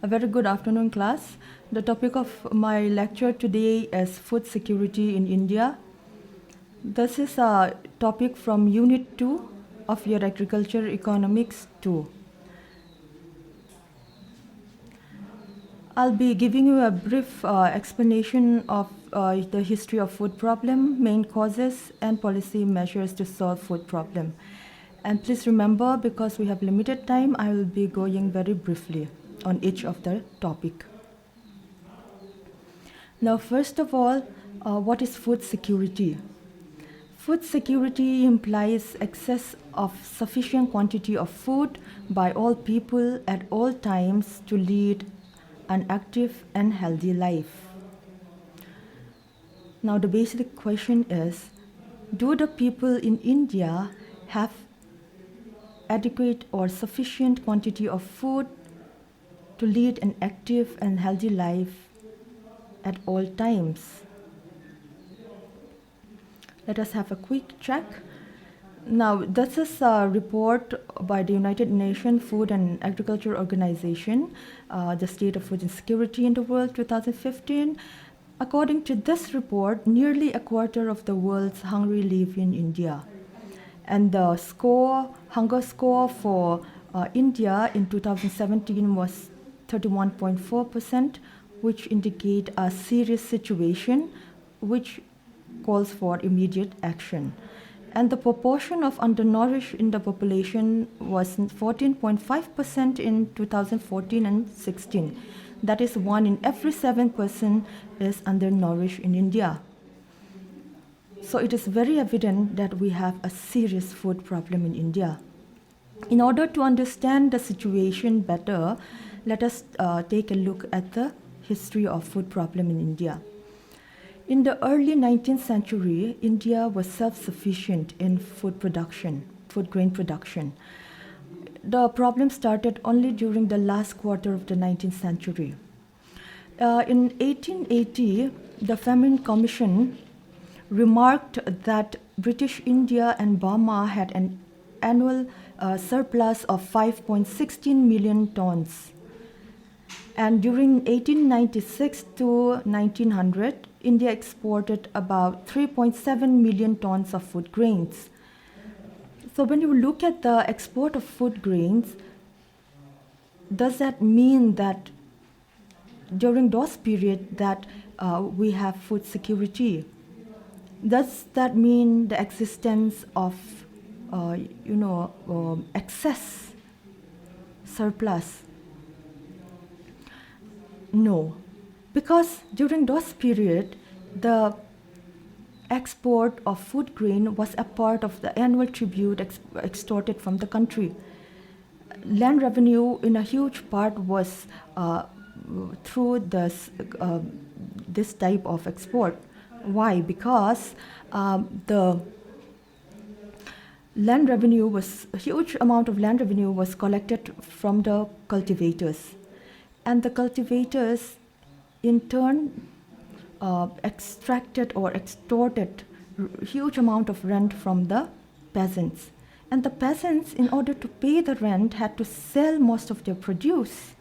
A very good afternoon, class. The topic of my lecture today is food security in India. This is a topic from Unit 2 of your Agriculture Economics 2. I'll be giving you a brief explanation of the history of food problem, main causes, and policy measures to solve food problem. And please remember, because we have limited time, I will be going very briefly on each of the topic. Now, first of all, what is food security? Food security implies access of sufficient quantity of food by all people at all times to lead an active and healthy life. Now, the basic question is, do the people in India have adequate or sufficient quantity of food to lead an active and healthy life at all times? Let us have a quick check. Now, this is a report by the United Nations Food and Agriculture Organization, the State of Food Insecurity in the World 2015. According to this report, nearly a quarter of the world's hungry live in India. And the hunger score for India in 2017 was 31.4%, which indicate a serious situation which calls for immediate action. And the proportion of undernourished in the population was 14.5% in 2014 and 16. That is 1 in every 7 person is undernourished in India. So it is very evident that we have a serious food problem in India. In order to understand the situation better, let us take a look at the history of food problem in India. In the early 19th century, India was self-sufficient in food grain production. The problem started only during the last quarter of the 19th century. In 1880, the Famine Commission remarked that British India and Burma had an annual surplus of 5.16 million tons. And during 1896 to 1900, India exported about 3.7 million tons of food grains. So when you look at the export of food grains, does that mean that during those periods that we have food security? Does that mean the existence of excess surplus? No, because during those period, the export of food grain was a part of the annual tribute extorted from the country. Land revenue in a huge part was through this type of export. Why? Because the land revenue was a huge amount of land revenue was collected from the cultivators, and the cultivators in turn extracted or extorted huge amount of rent from the peasants. And the peasants, in order to pay the rent, had to sell most of their produce,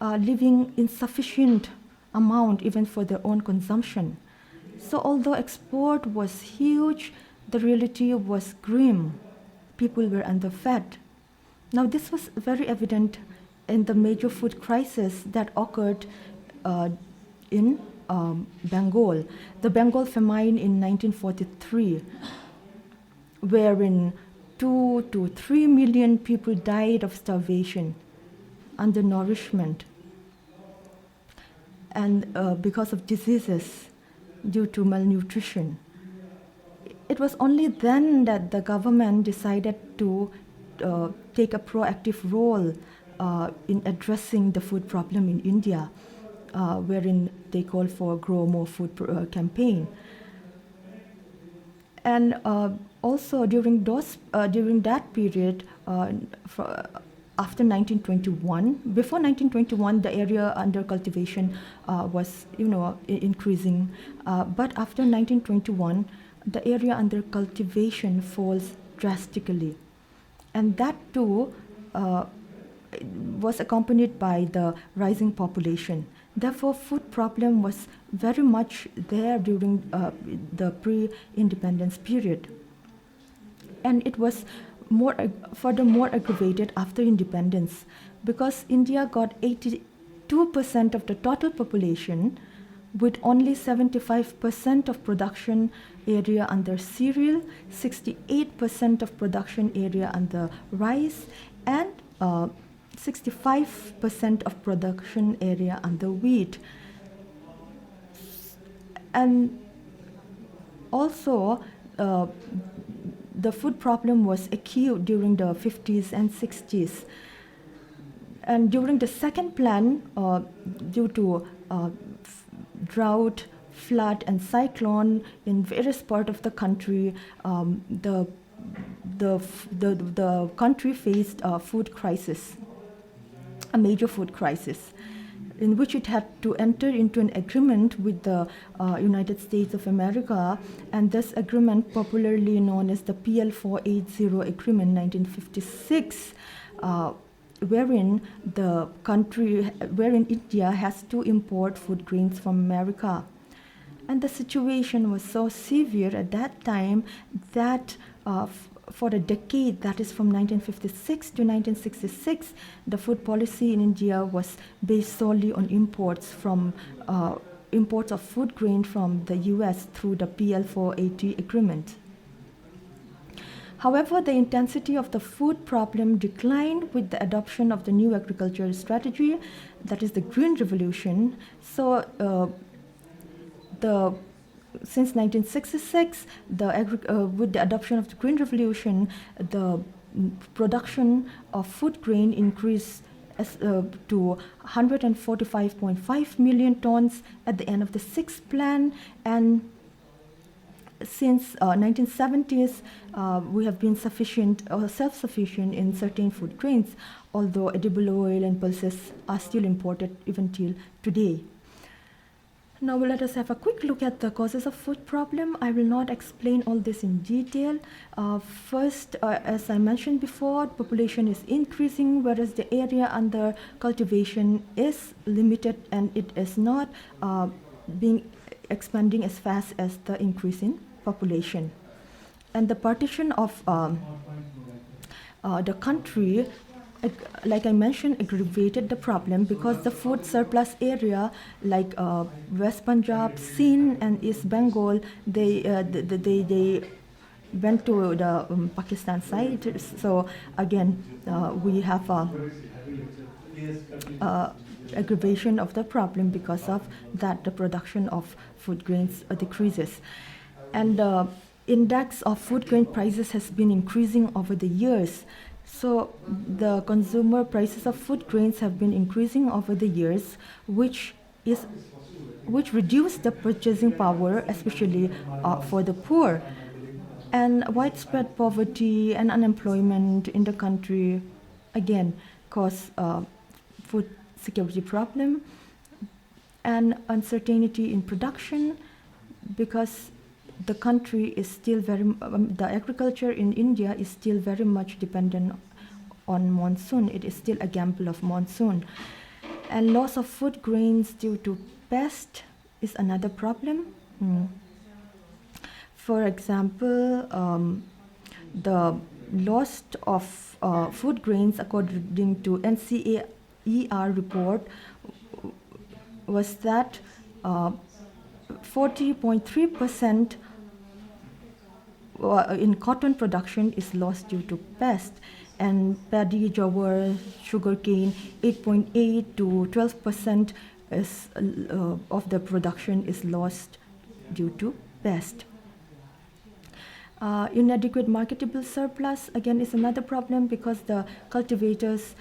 leaving insufficient amount even for their own consumption. So although export was huge, the reality was grim. People were underfed. Now this was very evident in the major food crisis that occurred in Bengal, the Bengal famine in 1943, wherein 2 to 3 million people died of starvation, undernourishment, and because of diseases due to malnutrition. It was only then that the government decided to take a proactive role in addressing the food problem in India, wherein they called for Grow More Food campaign. And also during that period, after 1921, before 1921, the area under cultivation was increasing, but after 1921, the area under cultivation falls drastically, and that too was accompanied by the rising population. Therefore, food problem was very much there during the pre-independence period. And it was furthermore aggravated after independence, because India got 82% of the total population, with only 75% of production area under cereal, 68% of production area under rice, and 65% of production area under wheat. And also, the food problem was acute during the 50s and 60s. And during the second plan, due to drought, flood, and cyclone in various parts of the country, the country faced a food crisis, a major food crisis, in which it had to enter into an agreement with the United States of America, and this agreement, popularly known as the PL 480 Agreement 1956, wherein India has to import food grains from America. And the situation was so severe at that time that for a decade, that is from 1956 to 1966, the food policy in India was based solely on imports of food grain from the US through the PL 480 agreement. However, the intensity of the food problem declined with the adoption of the new agricultural strategy, that is the Green Revolution. So, since 1966, with the adoption of the Green Revolution, the production of food grain increased to 145.5 million tons at the end of the sixth plan, and since 1970s, we have been self-sufficient in certain food grains, although edible oil and pulses are still imported even till today. Now let us have a quick look at the causes of food problem. I will not explain all this in detail. First, as I mentioned before, population is increasing, whereas the area under cultivation is limited, and it is not expanding as fast as the increase in population. And the partition of the country, like I mentioned, aggravated the problem, because the food surplus area, like West Punjab, Sindh, and East Bengal, they went to the Pakistan side. So again, we have aggravation of the problem. Because of that, the production of food grains decreases, and the index of food grain prices has been increasing over the years. So the consumer prices of food grains have been increasing over the years, which reduce the purchasing power, especially for the poor. And widespread poverty and unemployment in the country, again, cause food security problem, and uncertainty in production, because the country is still the agriculture in India is still very much dependent on monsoon. It is still a gamble of monsoon. And loss of food grains due to pest is another problem. For example, the loss of food grains, according to NCAER report, was that 40.3% in cotton production is lost due to pest, and paddy, jowar, sugarcane, 8.8 to 12% of the production is lost due to pest. Inadequate marketable surplus, again, is another problem, because the cultivators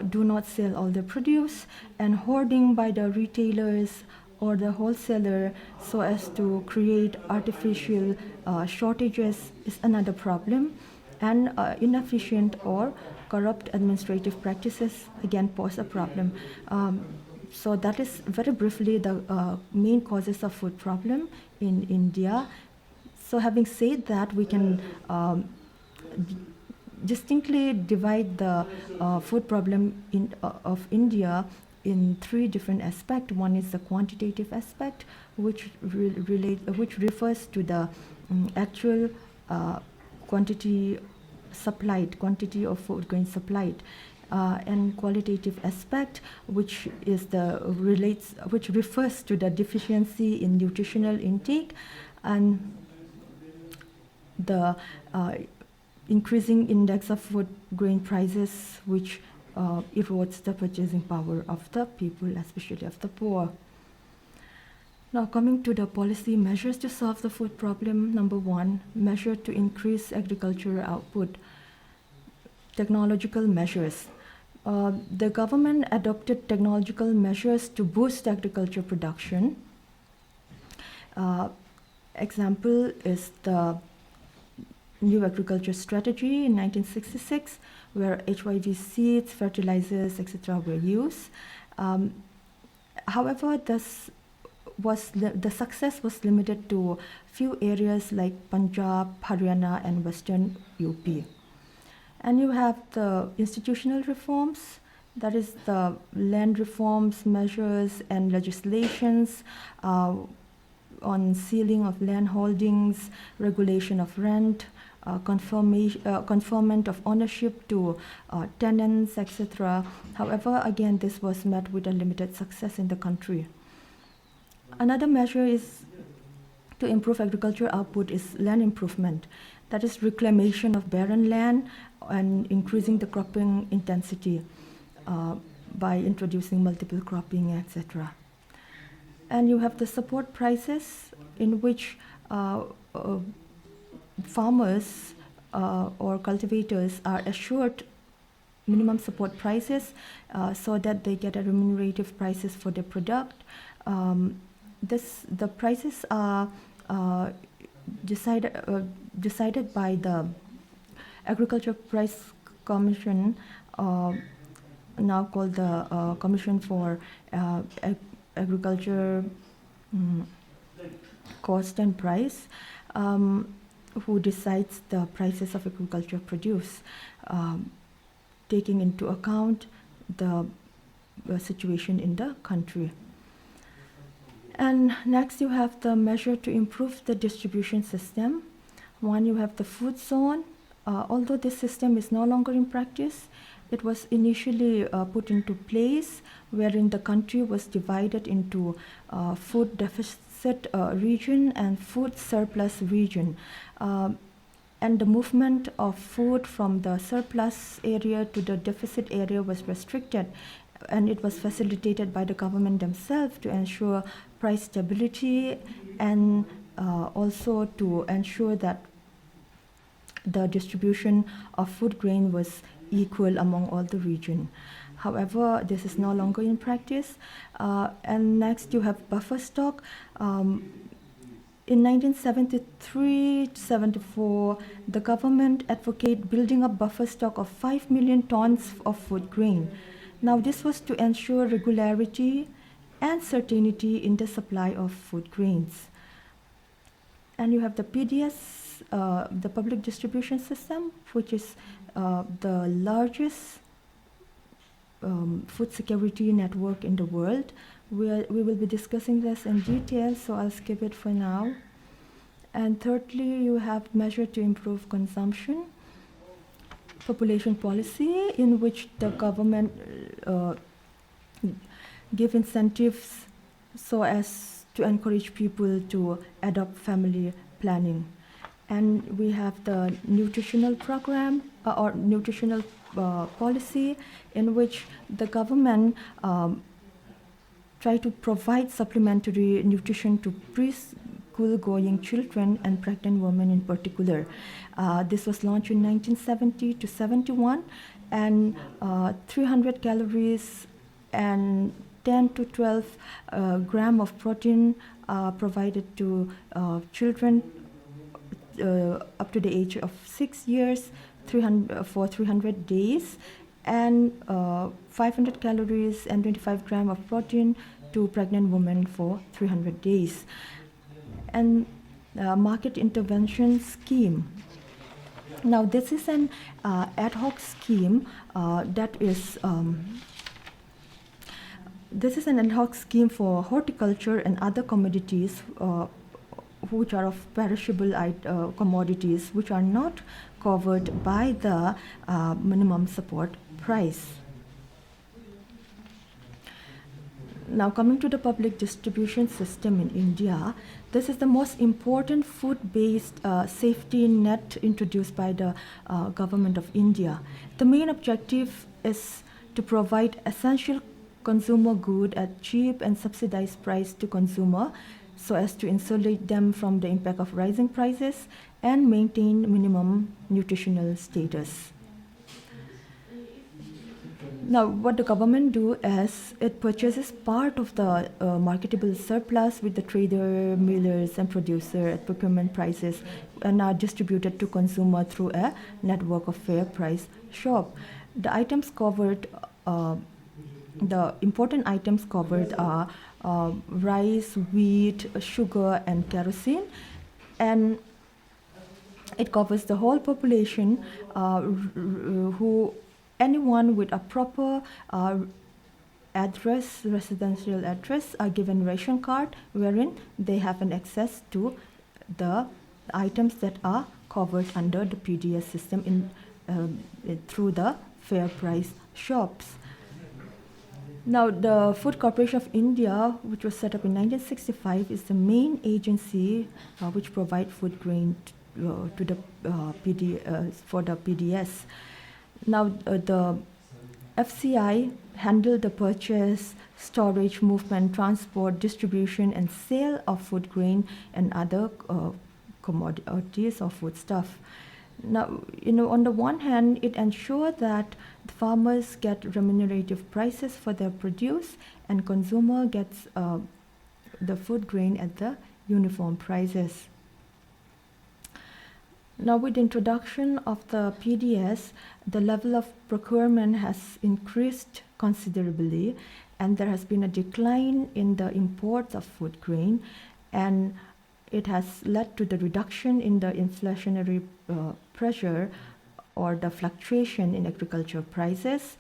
do not sell all their produce, and hoarding by the retailers or the wholesaler so as to create artificial shortages is another problem. And inefficient or corrupt administrative practices again pose a problem. So that is very briefly the main causes of food problem in India. So having said that, we can distinctly divide the food problem of India in three different aspects. One is the quantitative aspect, which which refers to the actual quantity of food grain supplied, and qualitative aspect, which refers to the deficiency in nutritional intake, and the increasing index of food grain prices, which erodes the purchasing power of the people, especially of the poor. Now, coming to the policy measures to solve the food problem. Number one, measure to increase agricultural output. Technological measures. The government adopted technological measures to boost agriculture production. Example is the new agriculture strategy in 1966, where HYV seeds, fertilizers, etc. were used. However, the success was limited to few areas like Punjab, Haryana, and Western UP. And you have the institutional reforms, that is the land reforms, measures, and legislations on sealing of land holdings, regulation of rent, conferment of ownership to tenants, etc. However, again, this was met with a limited success in the country. Another measure is to improve agricultural output is land improvement, that is reclamation of barren land and increasing the cropping intensity by introducing multiple cropping, etc. And you have the support prices, in which farmers or cultivators are assured minimum support prices so that they get a remunerative prices for their product. The prices are decided by the Agriculture Price Commission, now called the Commission for Agriculture Cost and Price, who decides the prices of agriculture produce, taking into account the situation in the country. And next you have the measure to improve the distribution system. One, you have the food zone. Although this system is no longer in practice, it was initially put into place, wherein the country was divided into food deficit region and food surplus region. And the movement of food from the surplus area to the deficit area was restricted, and it was facilitated by the government themselves to ensure price stability and also to ensure that the distribution of food grain was equal among all the region. However, this is no longer in practice. And next you have buffer stock. In 1973-74, the government advocated building a buffer stock of 5 million tons of food grain. Now, this was to ensure regularity and certainty in the supply of food grains. And you have the PDS, the public distribution system, which is the largest food security network in the world. We will be discussing this in detail, so I'll skip it for now. And thirdly, you have measure to improve consumption. Population policy, in which the government give incentives so as to encourage people to adopt family planning. And we have the nutritional program or nutritional policy, in which the government try to provide supplementary nutrition to preschool-going children and pregnant women in particular. This was launched in 1970-71, and 300 calories and 10 to 12 gram of protein provided to children up to the age of 6 years for 300 days, and 500 calories and 25 gram of protein to pregnant women for 300 days. And market intervention scheme, Now, this is an ad hoc scheme that is this is an ad hoc scheme for horticulture and other commodities which are of perishable commodities which are not covered by the minimum support price. Now, coming to the public distribution system in India, this is the most important food-based safety net introduced by the government of India. The main objective is to provide essential consumer good at cheap and subsidized price to consumer so as to insulate them from the impact of rising prices and maintain minimum nutritional status. Now, what the government do is it purchases part of the marketable surplus with the trader, millers, and producer at procurement prices and are distributed to consumer through a network of fair price shop. The items covered, the important items covered are rice, wheat, sugar, and kerosene, and it covers the whole population who anyone with a proper residential address, are given ration card wherein they have an access to the items that are covered under the PDS system through the fair price shops. Now, the Food Corporation of India, which was set up in 1965, is the main agency which provides food grain to the for the PDS. Now, the FCI handled the purchase, storage, movement, transport, distribution, and sale of food grain and other commodities or foodstuff. Now, on the one hand, it ensures that the farmers get remunerative prices for their produce and consumer gets the food grain at the uniform prices. Now, with the introduction of the PDS, the level of procurement has increased considerably, and there has been a decline in the imports of food grain, and it has led to the reduction in the inflationary pressure or the fluctuation in agriculture prices,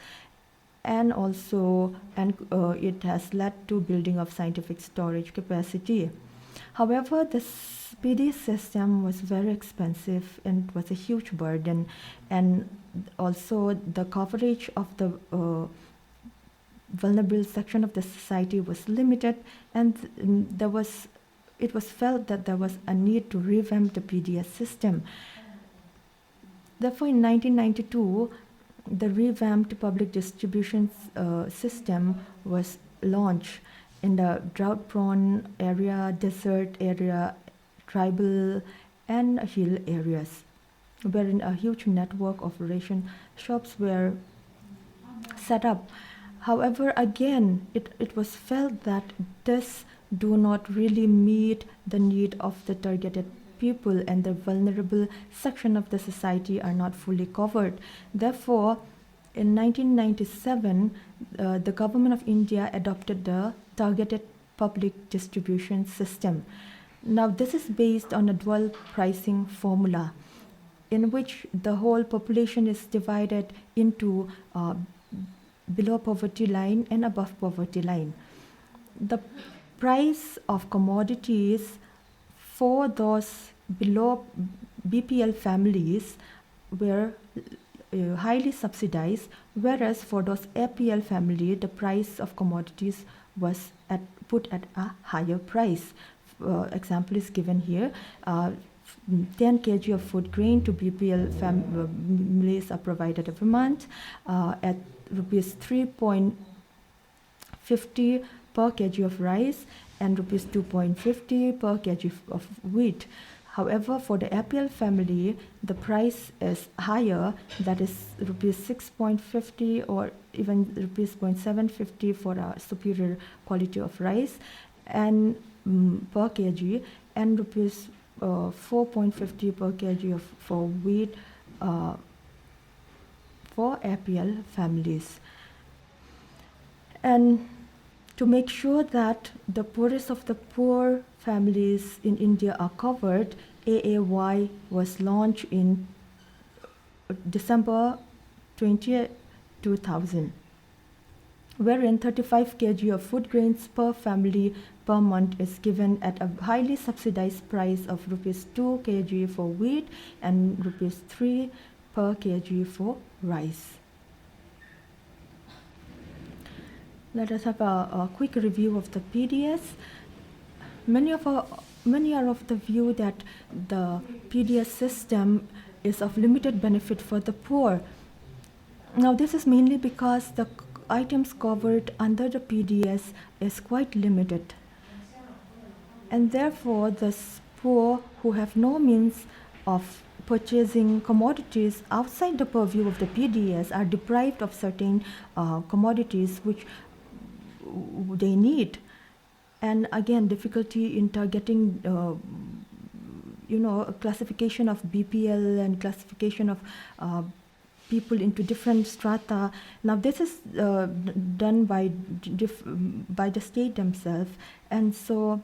and also it has led to building of scientific storage capacity. However, this PD system was very expensive and was a huge burden, and also the coverage of the vulnerable section of the society was limited, and it was felt that there was a need to revamp the PDS system. Therefore, in 1992, the revamped public distribution system was launched in the drought-prone area, desert area, tribal, and hill areas, wherein a huge network of ration shops were set up. However, again, it was felt that this do not really meet the need of the targeted people, and the vulnerable section of the society are not fully covered. Therefore, in 1997, the government of India adopted the targeted public distribution system. Now, this is based on a dual pricing formula in which the whole population is divided into below poverty line and above poverty line. The price of commodities for those below BPL families were highly subsidized, whereas for those APL family, the price of commodities was put at a higher price. Example is given here. 10 kg of food grain to BPL families are provided every month at rupees 3.50 per kg of rice and rupees 2.50 per kg of wheat. However, for the APL family, the price is higher, that is rupees 6.50 or even rupees 0.750 for a superior quality of rice and per kg, and rupees 4.50 per kg for wheat for APL families. And to make sure that the poorest of the poor families in India are covered, AAY was launched in December 20, 2000, wherein 35 kg of food grains per family per month is given at a highly subsidized price of rupees 2 kg for wheat and rupees 3 per kg for rice. Let us have a quick review of the PDS. Many are of the view that the PDS system is of limited benefit for the poor. Now, this is mainly because the items covered under the PDS is quite limited. And therefore, the poor who have no means of purchasing commodities outside the purview of the PDS are deprived of certain commodities which they need. And again, difficulty in getting a classification of BPL and classification of people into different strata. Now this is done by the state themselves, and so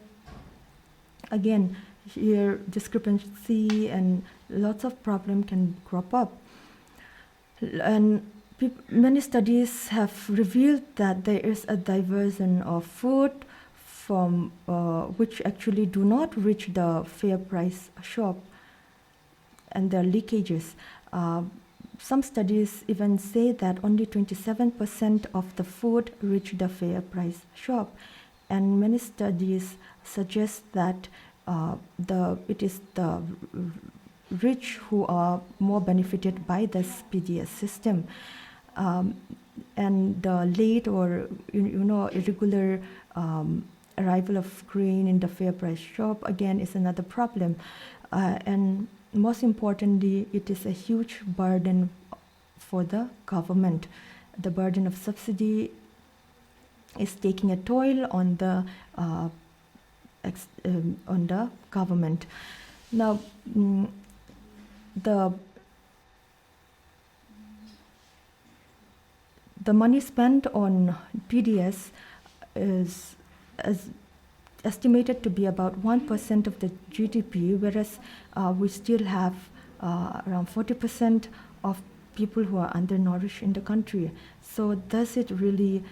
again here discrepancy and lots of problem can crop up. And many studies have revealed that there is a diversion of food from which actually do not reach the fair price shop, and there are leakages. Some studies even say that only 27% of the food reach the fair price shop, and many studies suggest that it is the rich who are more benefited by this PDS system, and the late or irregular arrival of grain in the fair price shop again is another problem, and most importantly, it is a huge burden for the government. The burden of subsidy is taking a toll on the government. Now, the money spent on PDS is estimated to be about 1% of the GDP, whereas we still have around 40% of people who are undernourished in the country. So does it really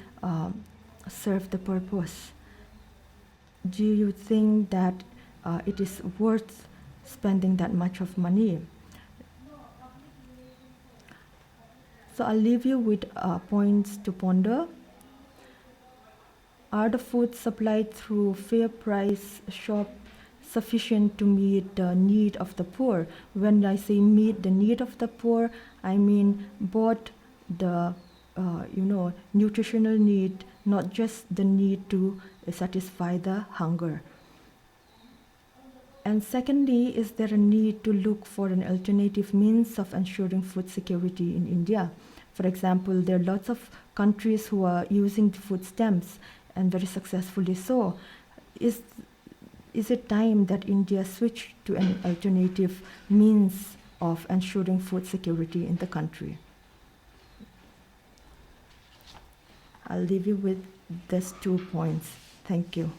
serve the purpose? Do you think that it is worth spending that much of money? So I'll leave you with points to ponder. Are the foods supplied through fair price shop sufficient to meet the need of the poor? When I say meet the need of the poor, I mean both the nutritional need, not just the need to satisfy the hunger. And secondly, is there a need to look for an alternative means of ensuring food security in India? For example, there are lots of countries who are using food stamps, and very successfully so. Is it time that India switch to an alternative means of ensuring food security in the country? I'll leave you with these 2 points. Thank you.